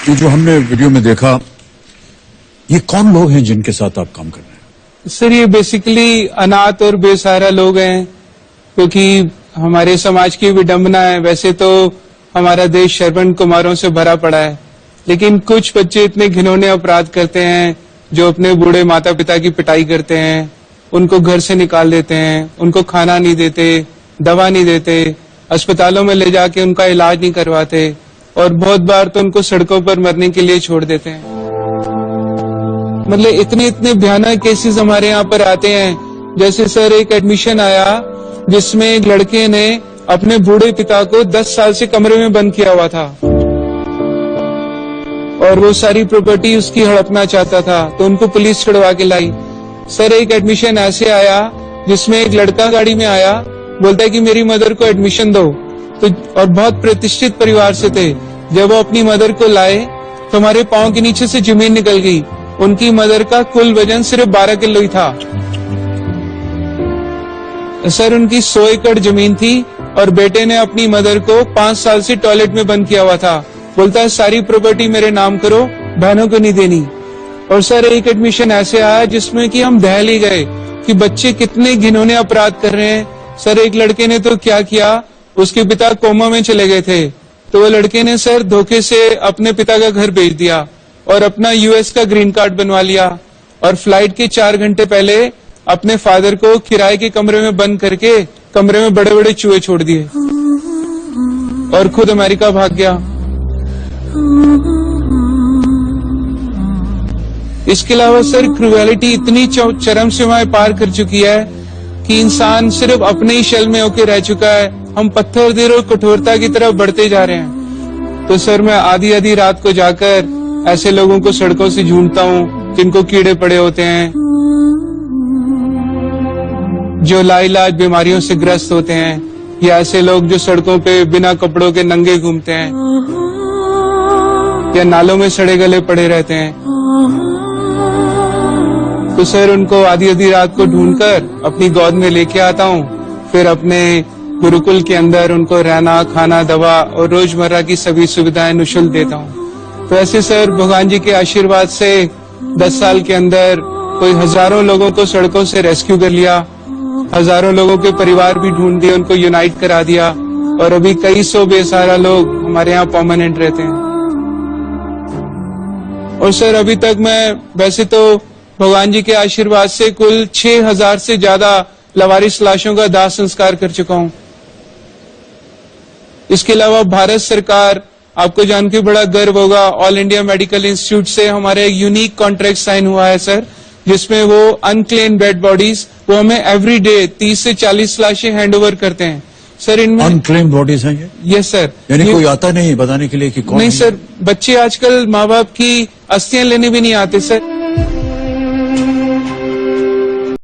ये जो हमने वीडियो में देखा, ये कौन लोग हैं जिनके साथ आप काम कर रहे हैं? सर, ये बेसिकली अनाथ और बेसहारा लोग हैं, क्योंकि हमारे समाज की विडंबना है। वैसे तो हमारा देश श्रवण कुमारों से भरा पड़ा है, लेकिन कुछ बच्चे इतने घिनौने अपराध करते हैं जो अपने बूढ़े माता पिता की पिटाई करते हैं, उनको घर से निकाल देते हैं, उनको खाना नहीं देते, दवा नहीं देते, अस्पतालों में ले जाके उनका इलाज नहीं करवाते, और बहुत बार तो उनको सड़कों पर मरने के लिए छोड़ देते हैं। मतलब इतने इतने भयानक केसेस हमारे यहाँ पर आते हैं। जैसे सर, एक एडमिशन आया जिसमें एक लड़के ने अपने बूढ़े पिता को 10 साल से कमरे में बंद किया हुआ था और वो सारी प्रॉपर्टी उसकी हड़पना चाहता था, तो उनको पुलिस छुड़वा के लाई। सर, एक एडमिशन ऐसे आया जिसमें एक लड़का गाड़ी में आया, बोलता है कि मेरी मदर को एडमिशन दो, तो और बहुत प्रतिष्ठित परिवार से थे। जब वो अपनी मदर को लाए तो हमारे पांव के नीचे से जमीन निकल गई। उनकी मदर का कुल वजन सिर्फ 12 किलो ही था। सर, उनकी 100 एकड़ जमीन थी और बेटे ने अपनी मदर को 5 साल से टॉयलेट में बंद किया हुआ था। बोलता है सारी प्रॉपर्टी मेरे नाम करो, बहनों को नहीं देनी। और सर, एक एडमिशन ऐसे आया जिसमें कि हम दहल ही गए कि बच्चे कितने घिनौने अपराध कर रहे हैं। सर, एक लड़के ने तो क्या किया, उसके पिता कोमा में चले गए थे, तो वो लड़के ने सर धोखे से अपने पिता का घर बेच दिया और अपना यूएस का ग्रीन कार्ड बनवा लिया, और फ्लाइट के 4 घंटे पहले अपने फादर को किराए के कमरे में बंद करके कमरे में बड़े बड़े चूहे छोड़ दिए और खुद अमेरिका भाग गया। इसके अलावा सर, क्रूएलिटी इतनी चरम सीमाएं पार कर चुकी है कि इंसान सिर्फ अपने ही शल में होकर रह चुका है। हम पत्थर दिल और कठोरता की तरफ बढ़ते जा रहे हैं। तो सर, मैं आधी आधी रात को जाकर ऐसे लोगों को सड़कों से ढूंढता हूँ जिनको कीड़े पड़े होते हैं, जो लाइलाज बीमारियों से ग्रस्त होते हैं, या ऐसे लोग जो सड़कों पे बिना कपड़ों के नंगे घूमते हैं या नालों में सड़े गले पड़े रहते हैं। तो सर, उनको आधी आधी रात को ढूंढकर अपनी गोद में लेके आता हूँ, फिर अपने गुरुकुल के अंदर उनको रहना, खाना, दवा और रोजमर्रा की सभी सुविधाएं निःशुल्क देता हूँ। तो ऐसे सर, भगवान जी के आशीर्वाद से 10 साल के अंदर कोई हजारों लोगों को सड़कों से रेस्क्यू कर लिया, हजारों लोगों के परिवार भी ढूंढ दिए, उनको यूनाइट करा दिया, और अभी कई सौ बेसहारा लोग हमारे यहाँ परमानेंट रहते हैं। और सर, अभी तक मैं वैसे तो भगवान जी के आशीर्वाद से कुल 6000 से ज्यादा लवारिस लाशों का दाह संस्कार कर चुका हूँ। इसके अलावा भारत सरकार, आपको जान के बड़ा गर्व होगा, ऑल इंडिया मेडिकल इंस्टीट्यूट से हमारे एक यूनिक कॉन्ट्रैक्ट साइन हुआ है सर, जिसमें वो अनक्लेम डेड बॉडीज वो हमें एवरी डे 30 से 40 लाशें हैंड ओवर करते हैं। सर, इनमें अनक्लेम बॉडीज हैं ये? Yes sir. यानी कोई आता नहीं बताने के लिए कि कौन? नहीं सर, बच्चे आजकल माँ बाप की अस्थियां लेने भी नहीं आते सर।